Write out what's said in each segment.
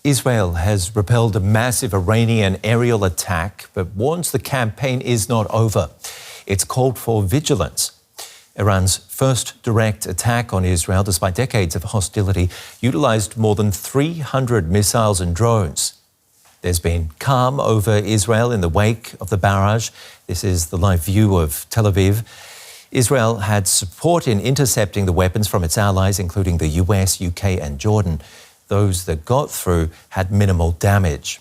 Israel has repelled a massive Iranian aerial attack, but warns the campaign is not over. It's called for vigilance. Iran's first direct attack on Israel, despite decades of hostility, utilised more than 300 missiles and drones. There's been calm over Israel in the wake of the barrage. This is the live view of Tel Aviv. Israel had support in intercepting the weapons from its allies, including the US, UK and Jordan. Those that got through had minimal damage.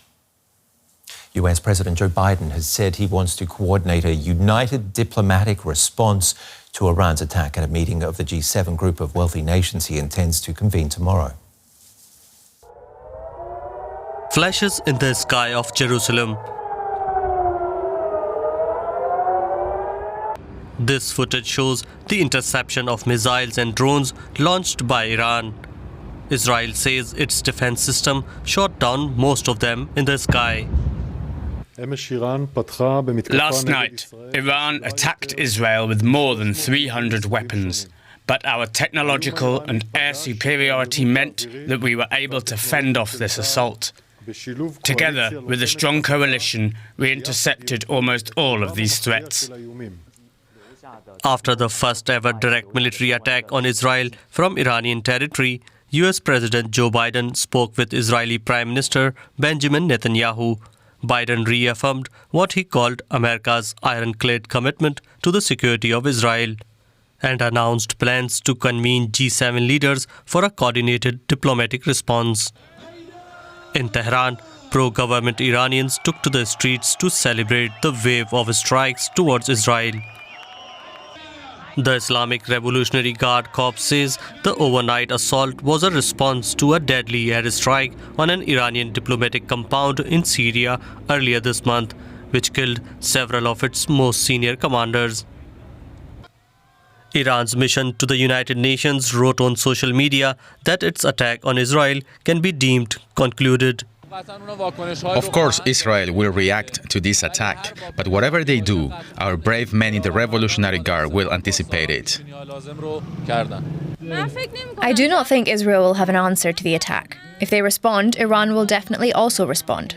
US President Joe Biden has said he wants to coordinate a united diplomatic response to Iran's attack at a meeting of the G7 group of wealthy nations he intends to convene tomorrow. Flashes in the sky of Jerusalem. This footage shows the interception of missiles and drones launched by Iran. Israel says its defense system shot down most of them in the sky. Last night, Iran attacked Israel with more than 300 weapons, but our technological and air superiority meant that we were able to fend off this assault. Together with a strong coalition, we intercepted almost all of these threats. After the first ever direct military attack on Israel from Iranian territory, US President Joe Biden spoke with Israeli Prime Minister Benjamin Netanyahu. Biden reaffirmed what he called America's ironclad commitment to the security of Israel and announced plans to convene G7 leaders for a coordinated diplomatic response. In Tehran, pro-government Iranians took to the streets to celebrate the wave of strikes towards Israel. The Islamic Revolutionary Guard Corps says the overnight assault was a response to a deadly airstrike on an Iranian diplomatic compound in Syria earlier this month, which killed several of its most senior commanders. Iran's mission to the United Nations wrote on social media that its attack on Israel can be deemed concluded. Of course, Israel will react to this attack, but whatever they do, our brave men in the Revolutionary Guard will anticipate it. I do not think Israel will have an answer to the attack. If they respond, Iran will definitely also respond.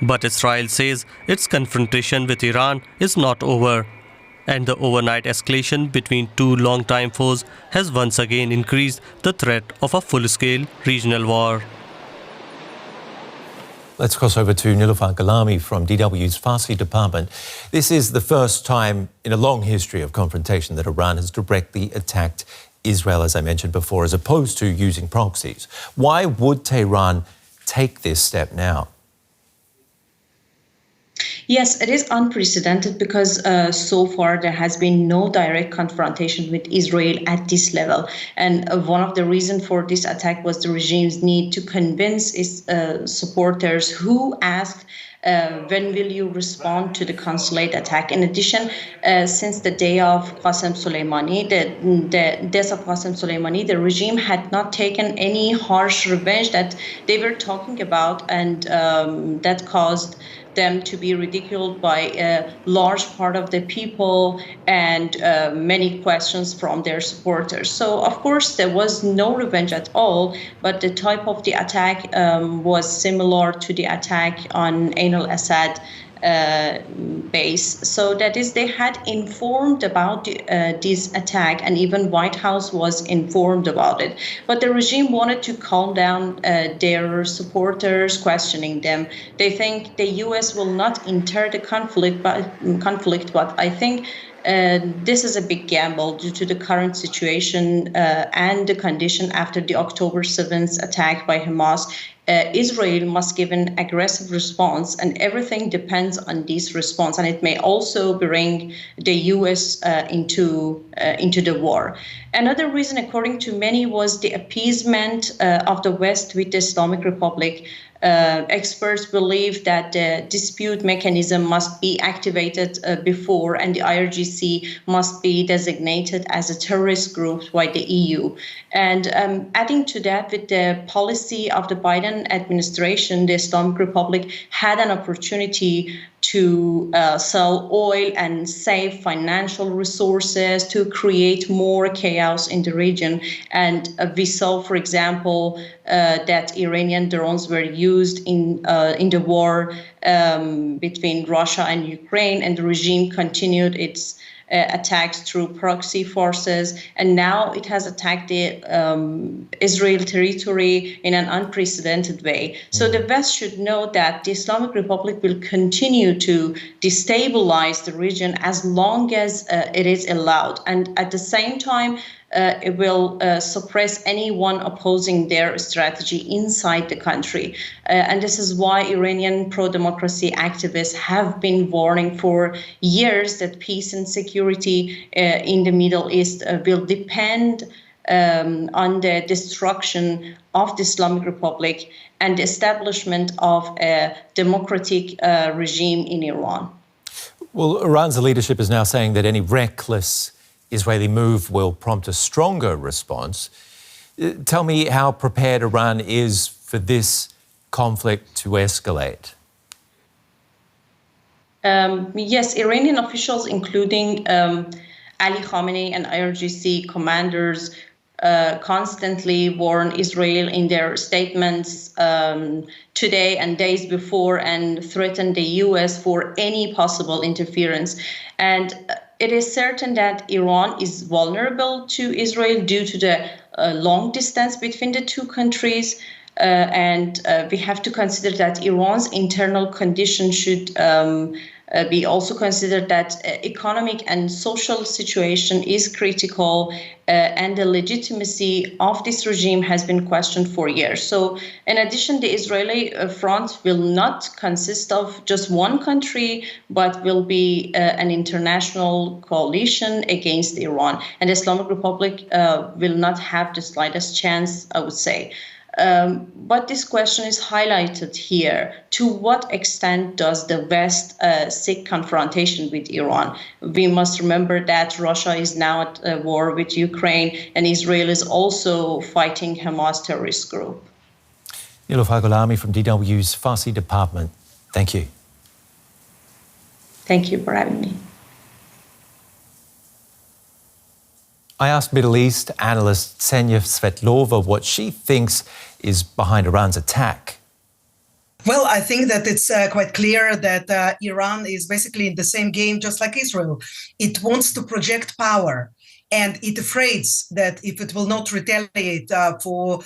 But Israel says its confrontation with Iran is not over, and the overnight escalation between two longtime foes has once again increased the threat of a full-scale regional war. Let's cross over to Niloofar Gholami from DW's Farsi department. This is the first time in a long history of confrontation that Iran has directly attacked Israel, as I mentioned before, as opposed to using proxies. Why would Tehran take this step now? Yes, it is unprecedented because so far there has been no direct confrontation with Israel at this level. And one of the reasons for this attack was the regime's need to convince its supporters who asked when will you respond to the consulate attack? In addition, since the day of Qasem Soleimani, the death of Qasem Soleimani, the regime had not taken any harsh revenge that they were talking about, and that caused them to be ridiculed by a large part of the people and many questions from their supporters. So, of course, there was no revenge at all, but the type of the attack was similar to the attack on Ain al-Assad base. So that is, they had informed about this attack, and even White House was informed about it. But the regime wanted to calm down their supporters, questioning them. They think the U.S. will not enter the conflict, but I think this is a big gamble due to the current situation and the condition after the October 7th attack by Hamas. Israel must give an aggressive response, and everything depends on this response. And it may also bring the U.S. into the war. Another reason, according to many, was the appeasement of the West with the Islamic Republic. Experts believe that the dispute mechanism must be activated before, and the IRGC must be designated as a terrorist group by the EU. And adding to that, with the policy of the Biden administration, the Islamic Republic had an opportunity to sell oil and save financial resources to create more chaos in the region. And we saw, for example, that Iranian drones were used in the war between Russia and Ukraine, and the regime continued its attacks through proxy forces, and now it has attacked the Israel territory in an unprecedented way. So the West should know that the Islamic Republic will continue to destabilize the region as long as it is allowed, and at the same time it will suppress anyone opposing their strategy inside the country. And this is why Iranian pro-democracy activists have been warning for years that peace and security in the Middle East will depend on the destruction of the Islamic Republic and the establishment of a democratic regime in Iran. Well, Iran's leadership is now saying that any reckless Israeli move will prompt a stronger response. Tell me how prepared Iran is for this conflict to escalate. Yes, Iranian officials, including Ali Khamenei and IRGC commanders, constantly warn Israel in their statements today and days before, and threaten the US for any possible interference. And it is certain that Iran is vulnerable to Israel due to the long distance between the two countries. And we have to consider that Iran's internal condition should be also considered, that economic and social situation is critical, and the legitimacy of this regime has been questioned for years. So in addition, the Israeli front will not consist of just one country, but will be an international coalition against Iran. And the Islamic Republic will not have the slightest chance, I would say. But this question is highlighted here. To what extent does the West seek confrontation with Iran? We must remember that Russia is now at war with Ukraine, and Israel is also fighting Hamas terrorist group. Niloofar Gholami from DW's Farsi department. Thank you. Thank you for having me. I asked Middle East analyst Ksenia Svetlova what she thinks is behind Iran's attack. Well, I think that it's quite clear that Iran is basically in the same game just like Israel. It wants to project power, and it afraid that if it will not retaliate for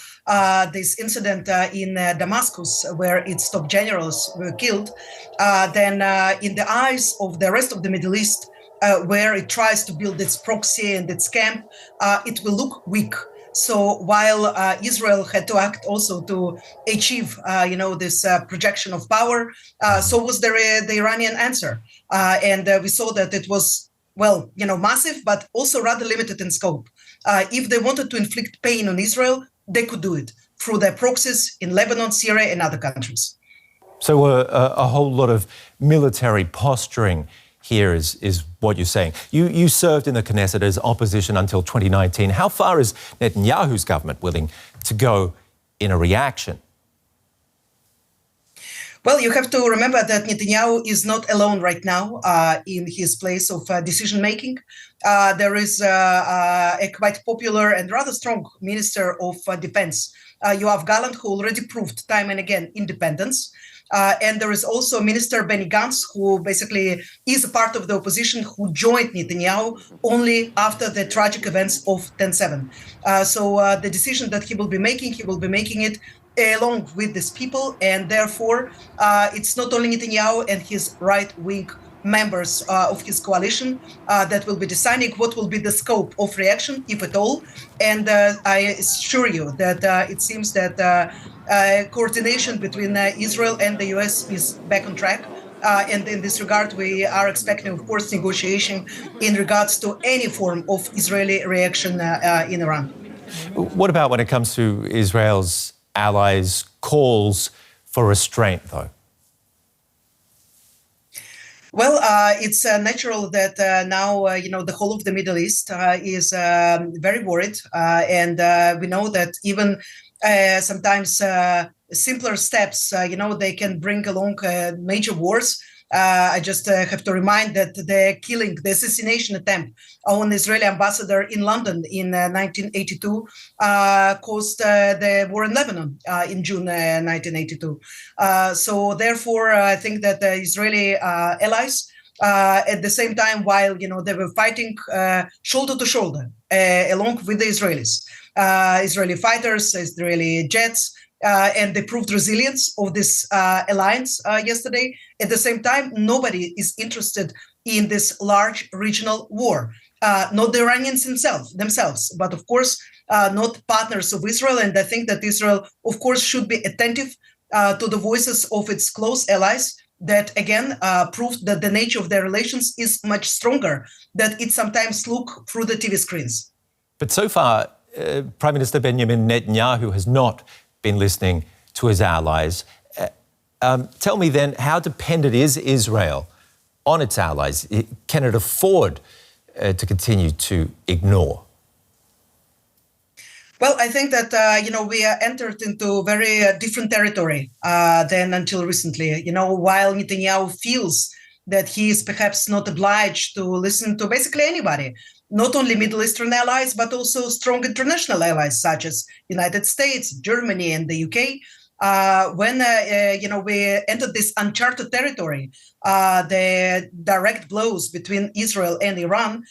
this incident in Damascus, where its top generals were killed, then in the eyes of the rest of the Middle East, where it tries to build its proxy and its camp, it will look weak. So while Israel had to act also to achieve, this projection of power, so was the Iranian answer. And we saw that it was, massive, but also rather limited in scope. If they wanted to inflict pain on Israel, they could do it through their proxies in Lebanon, Syria, and other countries. So a whole lot of military posturing here is what you're saying. You served in the Knesset as opposition until 2019. How far is Netanyahu's government willing to go in a reaction? Well, you have to remember that Netanyahu is not alone right now in his place of decision-making. There is a quite popular and rather strong Minister of Defense, Yoav Gallant, who already proved time and again independence. And there is also Minister Benny Gantz, who basically is a part of the opposition, who joined Netanyahu only after the tragic events of 10/7. So the decision that he will be making it along with these people. And therefore, it's not only Netanyahu and his right-wing members of his coalition that will be deciding what will be the scope of reaction, if at all. And I assure you that it seems that coordination between Israel and the US is back on track. And in this regard, we are expecting, of course, negotiation in regards to any form of Israeli reaction in Iran. What about when it comes to Israel's allies' calls for restraint, though? Well, it's natural that now, the whole of the Middle East is very worried. And we know that even sometimes simpler steps, they can bring along major wars. I just have to remind that the assassination attempt on Israeli ambassador in London in 1982 caused the war in Lebanon in June 1982. So therefore, I think that the Israeli allies, at the same time, while they were fighting shoulder to shoulder along with the Israelis, Israeli fighters, Israeli jets. And they proved resilience of this alliance yesterday. At the same time, nobody is interested in this large regional war. Not the Iranians themselves, but of course, not partners of Israel. And I think that Israel, of course, should be attentive to the voices of its close allies that, again, proved that the nature of their relations is much stronger than it sometimes look through the TV screens. But so far, Prime Minister Benjamin Netanyahu has not been listening to his allies. Tell me then, how dependent is Israel on its allies? Can it afford to continue to ignore? Well, I think that, we entered into very different territory than until recently. While Netanyahu feels that he is perhaps not obliged to listen to basically anybody, not only Middle Eastern allies, but also strong international allies such as United States, Germany, and the UK. When we entered this uncharted territory, the direct blows between Israel and Iran,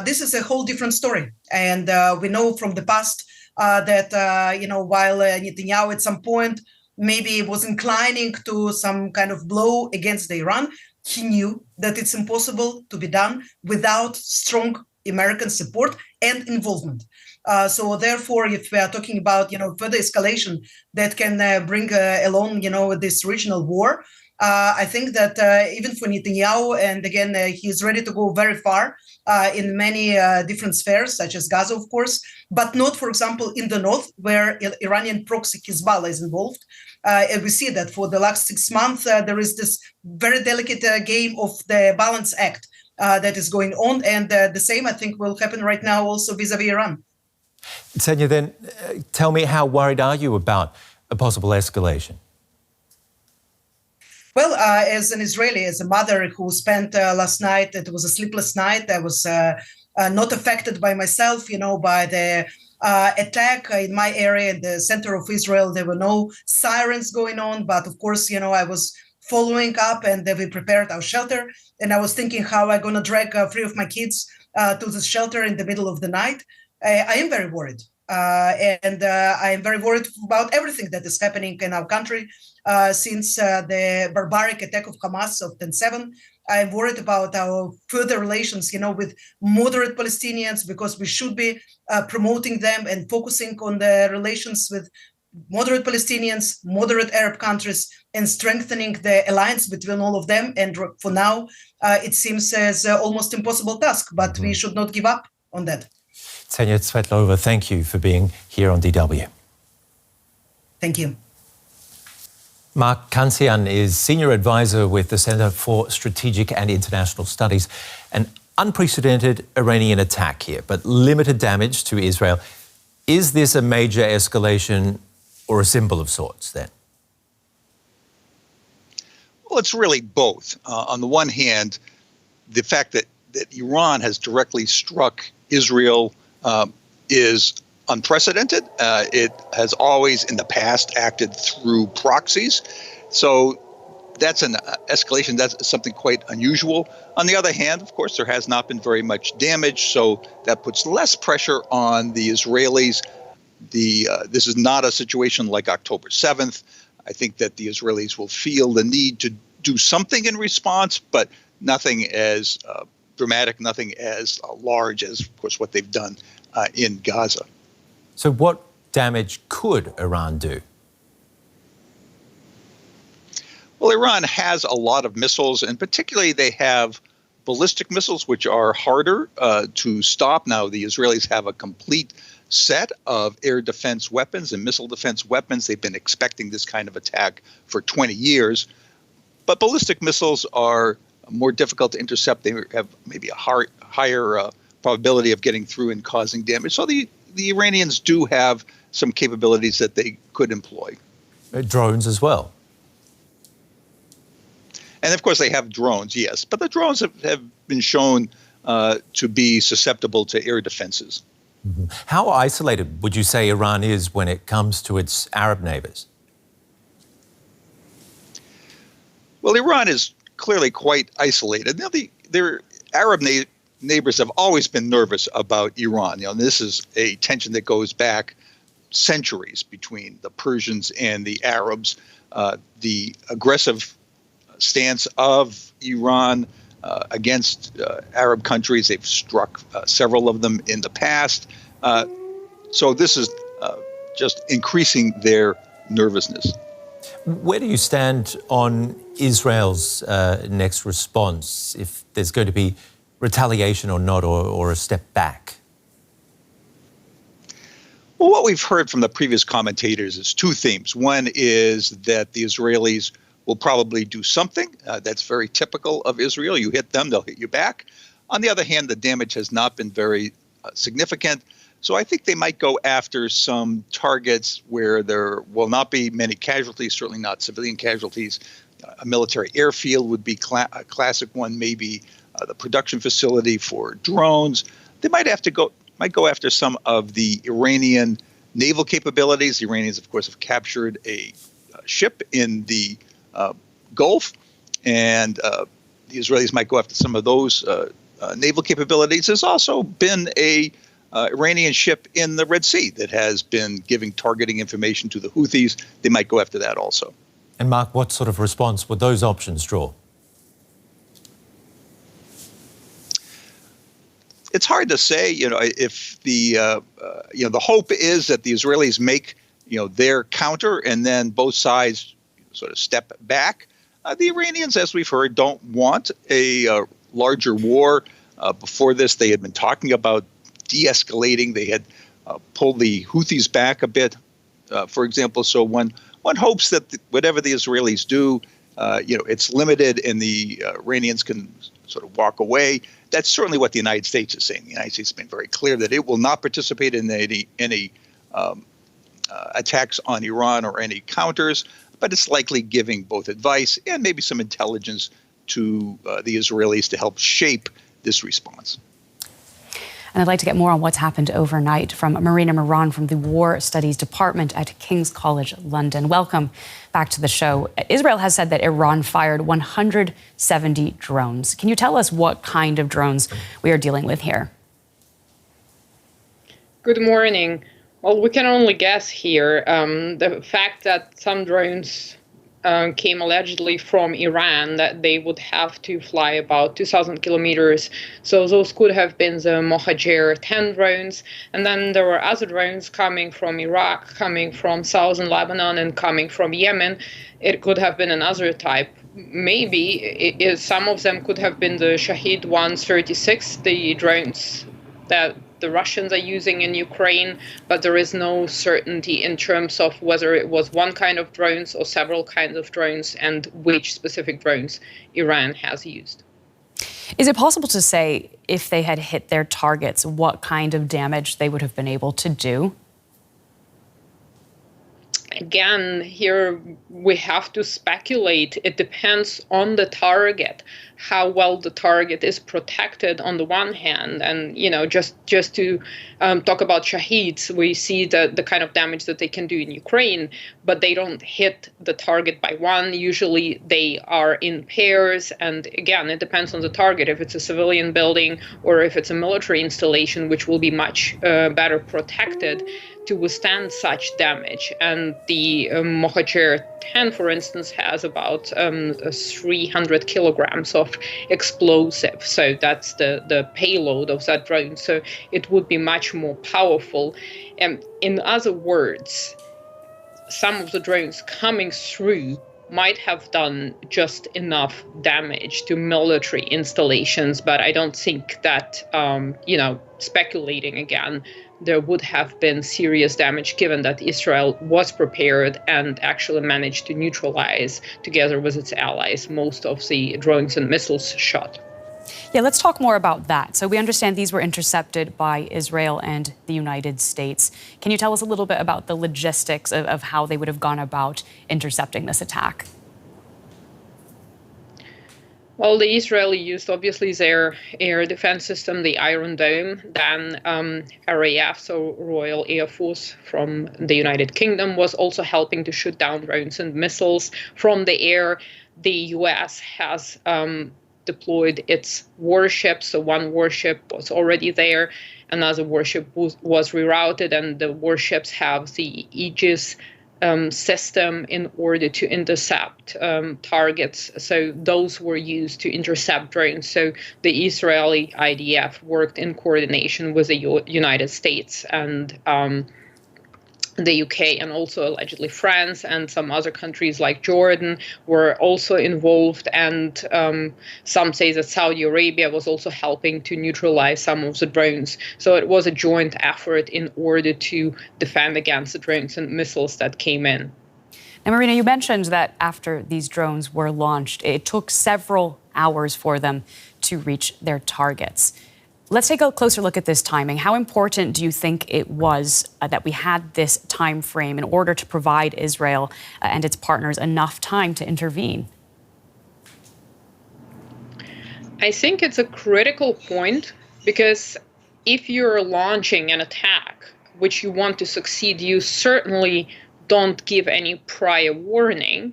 this is a whole different story. And we know from the past that while Netanyahu at some point maybe was inclining to some kind of blow against Iran, he knew that it's impossible to be done without strong American support and involvement. So therefore, if we are talking about, further escalation that can bring along, this regional war, I think that even for Netanyahu, and again, he's ready to go very far in many different spheres, such as Gaza, of course, but not, for example, in the north, where Iranian proxy Hezbollah is involved. And we see that for the last 6 months, there is this very delicate game of the balance act that is going on. And the same, I think, will happen right now also vis-a-vis Iran. Ksenia, then tell me, how worried are you about a possible escalation? Well, as an Israeli, as a mother who spent last night, it was a sleepless night. I was not affected by myself, by the attack in my area, in the center of Israel. There were no sirens going on. But of course, I was following up, and we prepared our shelter. And I was thinking how I'm going to drag 3 of my kids to the shelter in the middle of the night. I am very worried. And I am very worried about everything that is happening in our country since the barbaric attack of Hamas of 10/7. I'm worried about our further relations, with moderate Palestinians, because we should be promoting them and focusing on the relations with moderate Palestinians, moderate Arab countries, and strengthening the alliance between all of them. And for now, it seems as almost impossible task, but we should not give up on that. Ksenia, Svetlova, thank you for being here on DW. Thank you. Mark Cancian is Senior Advisor with the Center for Strategic and International Studies. An unprecedented Iranian attack here, but limited damage to Israel. Is this a major escalation or a symbol of sorts then? Well, it's really both. On the one hand, the fact that Iran has directly struck Israel is unprecedented. It has always in the past acted through proxies. So that's an escalation. That's something quite unusual. On the other hand, of course, there has not been very much damage. So that puts less pressure on the Israelis. This is not a situation like October 7th. I think that the Israelis will feel the need to do something in response, but nothing as dramatic, nothing as large as, of course, what they've done in Gaza. So what damage could Iran do? Well, Iran has a lot of missiles, and particularly they have ballistic missiles, which are harder to stop. Now, the Israelis have a complete set of air defense weapons and missile defense weapons. They've been expecting this kind of attack for 20 years. But ballistic missiles are more difficult to intercept. They have maybe a higher probability of getting through and causing damage. So the Iranians do have some capabilities that they could employ. Drones as well. And of course, they have drones, yes. But the drones have been shown to be susceptible to air defenses. Mm-hmm. How isolated would you say Iran is when it comes to its Arab neighbors? Well, Iran is clearly quite isolated. Now, their Arab neighbors have always been nervous about Iran. This is a tension that goes back centuries between the Persians and the Arabs. The aggressive stance of Iran against Arab countries. They've struck several of them in the past. So this is just increasing their nervousness. Where do you stand on Israel's next response, if there's going to be retaliation or not, or a step back? Well, what we've heard from the previous commentators is two themes. One is that the Israelis will probably do something. That's very typical of Israel. You hit them, they'll hit you back. On the other hand, the damage has not been very significant. So I think they might go after some targets where there will not be many casualties, certainly not civilian casualties. A military airfield would be a classic one, maybe the production facility for drones. They might go after some of the Iranian naval capabilities. The Iranians, of course, have captured a ship in the Gulf, and the Israelis might go after some of those naval capabilities. There's also been a Iranian ship in the Red Sea that has been giving targeting information to the Houthis. They might go after that also. And Mark, what sort of response would those options draw? It's hard to say, if the hope is that the Israelis make, their counter and then both sides sort of step back. The Iranians, as we've heard, don't want a larger war. Before this, they had been talking about de-escalating. They had pulled the Houthis back a bit, for example. So one hopes that whatever the Israelis do, it's limited and the Iranians can sort of walk away. That's certainly what the United States is saying. The United States has been very clear that it will not participate in any attacks on Iran or any counters, but it's likely giving both advice and maybe some intelligence to the Israelis to help shape this response. And I'd like to get more on what's happened overnight from Marina Miron from the War Studies Department at King's College London. Welcome back to the show. Israel has said that Iran fired 170 drones. Can you tell us what kind of drones we are dealing with here? Good morning. Well, we can only guess here. The fact that some drones came allegedly from Iran, that they would have to fly about 2,000 kilometers. So those could have been the Mohajer 10 drones. And then there were other drones coming from Iraq, coming from southern Lebanon, and coming from Yemen. It could have been another type. Maybe some of them could have been the Shahed 136, the drones that the Russians are using in Ukraine, but there is no certainty in terms of whether it was one kind of drones or several kinds of drones and which specific drones Iran has used. Is it possible to say if they had hit their targets, what kind of damage they would have been able to do? Again, here we have to speculate. It depends on the target, how well the target is protected on the one hand. And, just to talk about Shaheeds, we see the kind of damage that they can do in Ukraine, but they don't hit the target by one. Usually they are in pairs. And again, it depends on the target. If it's a civilian building or if it's a military installation, which will be much better protected to withstand such damage. And the Mohajer 10, for instance, has about 300 kilograms of explosive. So that's the payload of that drone. So it would be much more powerful. In other words, some of the drones coming through might have done just enough damage to military installations, but I don't think that, speculating again, there would have been serious damage, given that Israel was prepared and actually managed to neutralize, together with its allies, most of the drones and missiles shot. Yeah, let's talk more about that. So we understand these were intercepted by Israel and the United States. Can you tell us a little bit about the logistics of how they would have gone about intercepting this attack? Well, the Israeli used obviously their air defense system, the Iron Dome. Then RAF, so Royal Air Force from the United Kingdom, was also helping to shoot down drones and missiles from the air. The US has deployed its warships. So one warship was already there. Another warship was rerouted, and the warships have the Aegis system in order to intercept targets. So those were used to intercept drones. So the Israeli IDF worked in coordination with the United States and the UK, and also allegedly France and some other countries like Jordan were also involved. And some say that Saudi Arabia was also helping to neutralize some of the drones. So it was a joint effort in order to defend against the drones and missiles that came in. Now, Marina, you mentioned that after these drones were launched, it took several hours for them to reach their targets. Let's take a closer look at this timing. How important do you think it was that we had this time frame in order to provide Israel and its partners enough time to intervene? I think it's a critical point, because if you're launching an attack which you want to succeed, you certainly don't give any prior warning,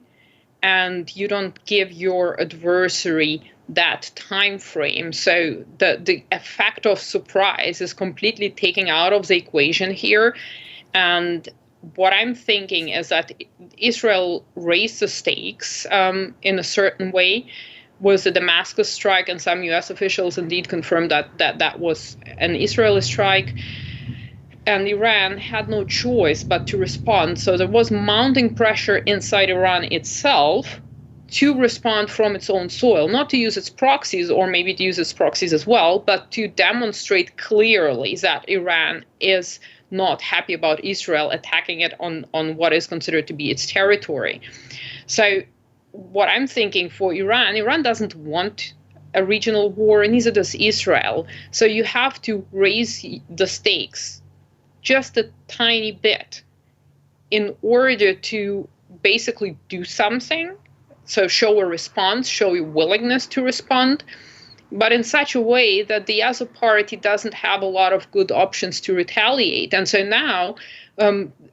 and you don't give your adversary that time frame. So the effect of surprise is completely taken out of the equation here. And what I'm thinking is that Israel raised the stakes in a certain way with the Damascus strike, and some US officials indeed confirmed that was an Israeli strike. And Iran had no choice but to respond. So there was mounting pressure inside Iran itself to respond from its own soil, not to use its proxies, or maybe to use its proxies as well, but to demonstrate clearly that Iran is not happy about Israel attacking it on what is considered to be its territory. So what I'm thinking for Iran doesn't want a regional war, neither does Israel. So you have to raise the stakes just a tiny bit in order to basically do something. So show a response, show a willingness to respond, but in such a way that the other party doesn't have a lot of good options to retaliate. And so now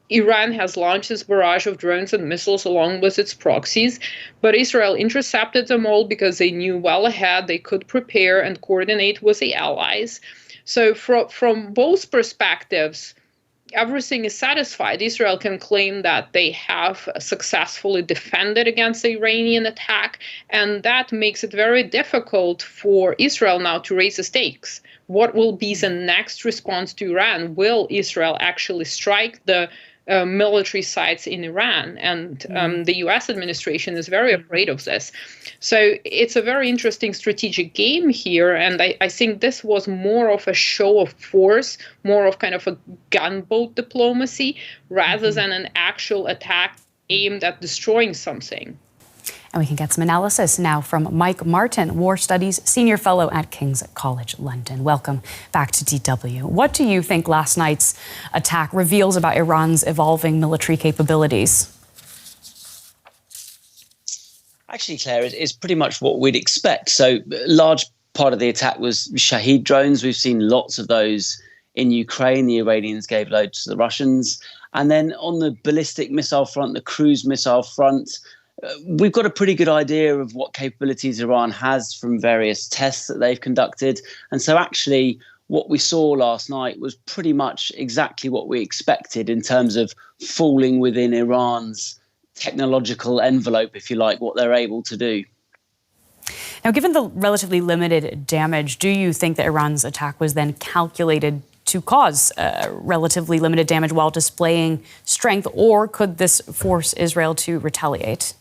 Iran has launched this barrage of drones and missiles along with its proxies, but Israel intercepted them all because they knew well ahead they could prepare and coordinate with the allies. So from both perspectives, everything is satisfied. Israel can claim that they have successfully defended against the Iranian attack, and that makes it very difficult for Israel now to raise the stakes. What will be the next response to Iran? Will Israel actually strike the military sites in Iran? And the US administration is very afraid of this. So it's a very interesting strategic game here. And I think this was more of a show of force, more of kind of a gunboat diplomacy, rather than an actual attack aimed at destroying something. And we can get some analysis now from Mike Martin, War Studies Senior Fellow at King's College London. Welcome back to DW. What do you think last night's attack reveals about Iran's evolving military capabilities? Actually, Claire, it's pretty much what we'd expect. So a large part of the attack was Shahed drones. We've seen lots of those in Ukraine. The Iranians gave loads to the Russians. And then on the ballistic missile front, the cruise missile front, we've got a pretty good idea of what capabilities Iran has from various tests that they've conducted. And so actually what we saw last night was pretty much exactly what we expected in terms of falling within Iran's technological envelope, if you like, what they're able to do. Now, given the relatively limited damage, do you think that Iran's attack was then calculated to cause relatively limited damage while displaying strength, or could this force Israel to retaliate?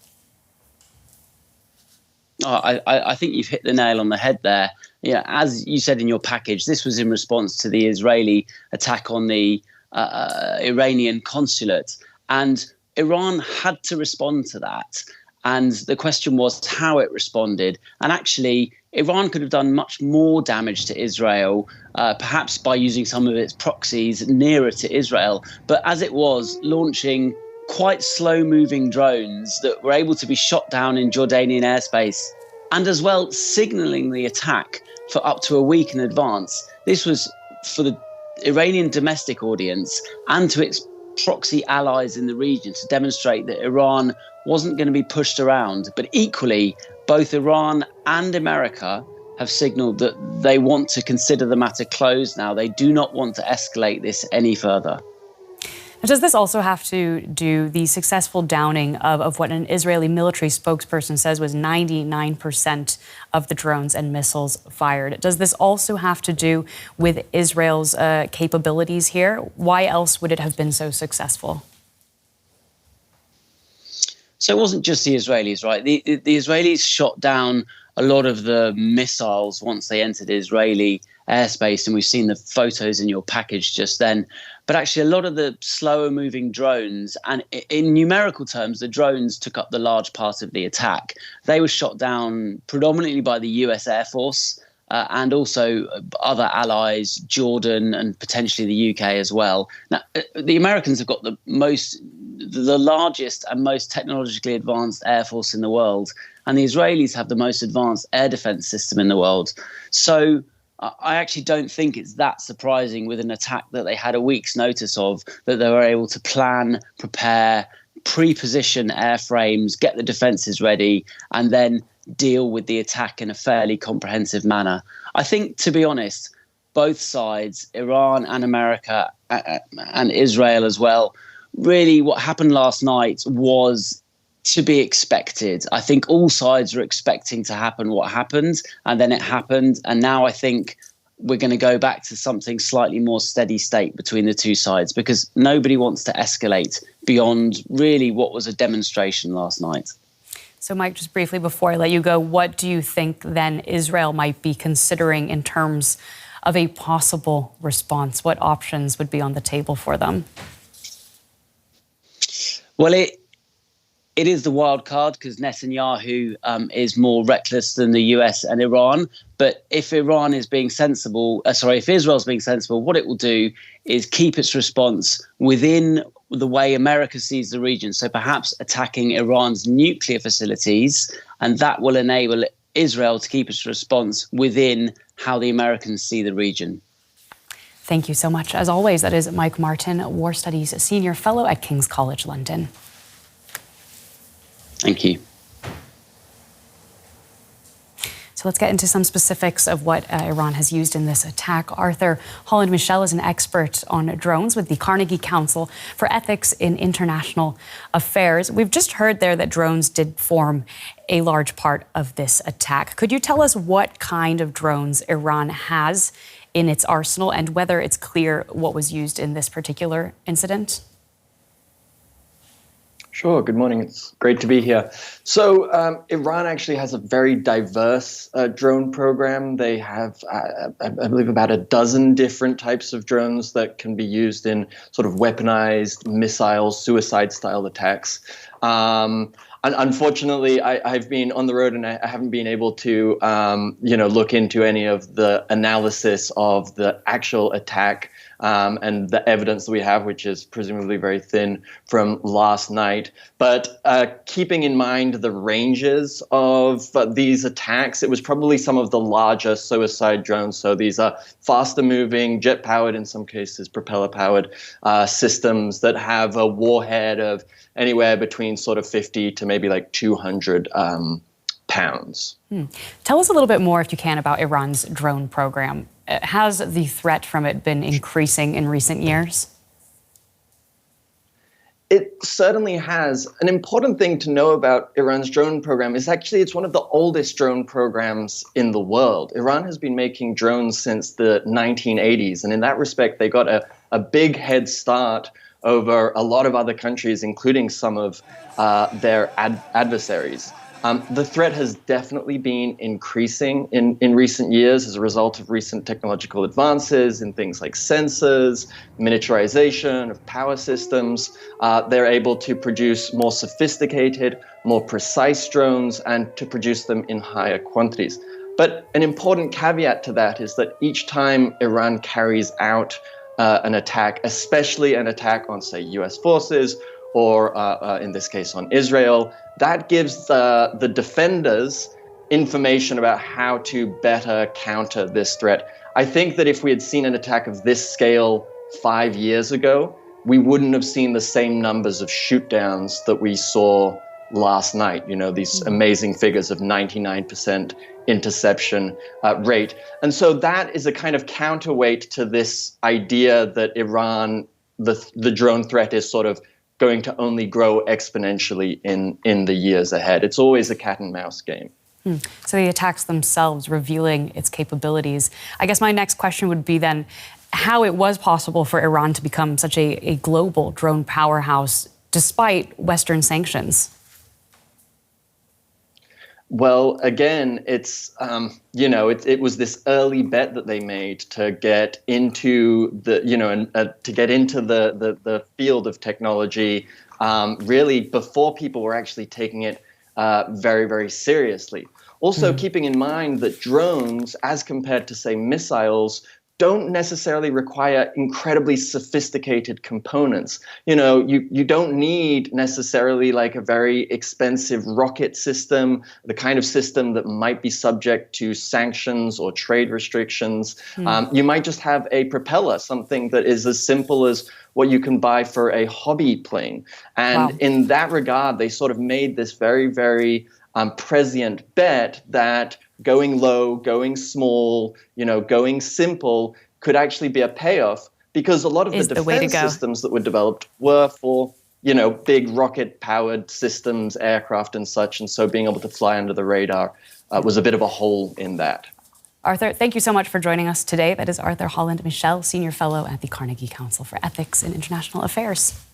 I think you've hit the nail on the head there. Yeah, as you said in your package, this was in response to the Israeli attack on the Iranian consulate, and Iran had to respond to that. And the question was how it responded. And actually, Iran could have done much more damage to Israel, perhaps by using some of its proxies nearer to Israel. But as it was, launching quite slow-moving drones that were able to be shot down in Jordanian airspace, and as well signalling the attack for up to a week in advance. This was for the Iranian domestic audience and to its proxy allies in the region to demonstrate that Iran wasn't going to be pushed around. But equally, both Iran and America have signaled that they want to consider the matter closed now. They do not want to escalate this any further. Does this also have to do the successful downing of what an Israeli military spokesperson says was 99% of the drones and missiles fired? Does this also have to do with Israel's capabilities here? Why else would it have been so successful? So it wasn't just the Israelis, right? The Israelis shot down a lot of the missiles once they entered Israeli airspace, and we've seen the photos in your package just then. But actually, a lot of the slower moving drones, and in numerical terms, the drones took up the large part of the attack. They were shot down predominantly by the US Air Force and also other allies, Jordan and potentially the UK as well. Now, the Americans have got the largest and most technologically advanced air force in the world, and the Israelis have the most advanced air defense system in the world. So I actually don't think it's that surprising with an attack that they had a week's notice of, that they were able to plan, prepare, pre-position airframes, get the defences ready, and then deal with the attack in a fairly comprehensive manner. I think, to be honest, both sides, Iran and America and Israel as well, really what happened last night was to be expected. I think all sides are expecting to happen what happened, and then it happened. And now I think we're going to go back to something slightly more steady state between the two sides, because nobody wants to escalate beyond really what was a demonstration last night. So, Mike, just briefly before I let you go, what do you think then Israel might be considering in terms of a possible response? What options would be on the table for them? Well, it is the wild card, because Netanyahu is more reckless than the US and Iran. But if Iran is being sensible, if Israel's being sensible, what it will do is keep its response within the way America sees the region. So perhaps attacking Iran's nuclear facilities, and that will enable Israel to keep its response within how the Americans see the region. Thank you so much. As always, that is Mike Martin, War Studies Senior Fellow at King's College London. Thank you. So let's get into some specifics of what Iran has used in this attack. Arthur Holland, Michel is an expert on drones with the Carnegie Council for Ethics in International Affairs. We've just heard there that drones did form a large part of this attack. Could you tell us what kind of drones Iran has in its arsenal and whether it's clear what was used in this particular incident? Sure. Good morning. It's great to be here. So Iran actually has a very diverse drone program. They have, I believe, about a dozen different types of drones that can be used in sort of weaponized missiles, suicide-style attacks. Unfortunately, I've been on the road and I haven't been able to, look into any of the analysis of the actual attack and the evidence that we have, which is presumably very thin from last night. But keeping in mind the ranges of these attacks, it was probably some of the larger suicide drones. So these are faster moving, jet-powered, in some cases propeller-powered systems that have a warhead of anywhere between sort of 50 to maybe like 200 pounds. Tell us a little bit more, if you can, about Iran's drone program. Has the threat from it been increasing in recent years? It certainly has. An important thing to know about Iran's drone program is actually it's one of the oldest drone programs in the world. Iran has been making drones since the 1980s, and in that respect, they got a big head start over a lot of other countries, including some of their adversaries. The threat has definitely been increasing in recent years as a result of recent technological advances in things like sensors, miniaturization of power systems. They're able to produce more sophisticated, more precise drones and to produce them in higher quantities. But an important caveat to that is that each time Iran carries out an attack, especially an attack on, say, US forces, or in this case on Israel, that gives the defenders information about how to better counter this threat. I think that if we had seen an attack of this scale 5 years ago, we wouldn't have seen the same numbers of shoot-downs that we saw last night, these amazing figures of 99% interception rate. And so that is a kind of counterweight to this idea that Iran, the drone threat is sort of going to only grow exponentially in the years ahead. It's always a cat and mouse game. So the attacks themselves revealing its capabilities. I guess my next question would be then how it was possible for Iran to become such a global drone powerhouse despite Western sanctions. Well, again, it's it was this early bet that they made to get into the the field of technology really before people were actually taking it very, very seriously. Also, keeping in mind that drones, as compared to, say, missiles, don't necessarily require incredibly sophisticated components. You don't need necessarily like a very expensive rocket system, the kind of system that might be subject to sanctions or trade restrictions. You might just have a propeller, something that is as simple as what you can buy for a hobby plane. And in that regard, they sort of made this very, very prescient bet that going low, going small, going simple could actually be a payoff, because a lot of the defense systems that were developed were for, big rocket-powered systems, aircraft and such. And so being able to fly under the radar was a bit of a hole in that. Arthur, thank you so much for joining us today. That is Arthur Holland Michel, Senior Fellow at the Carnegie Council for Ethics in International Affairs.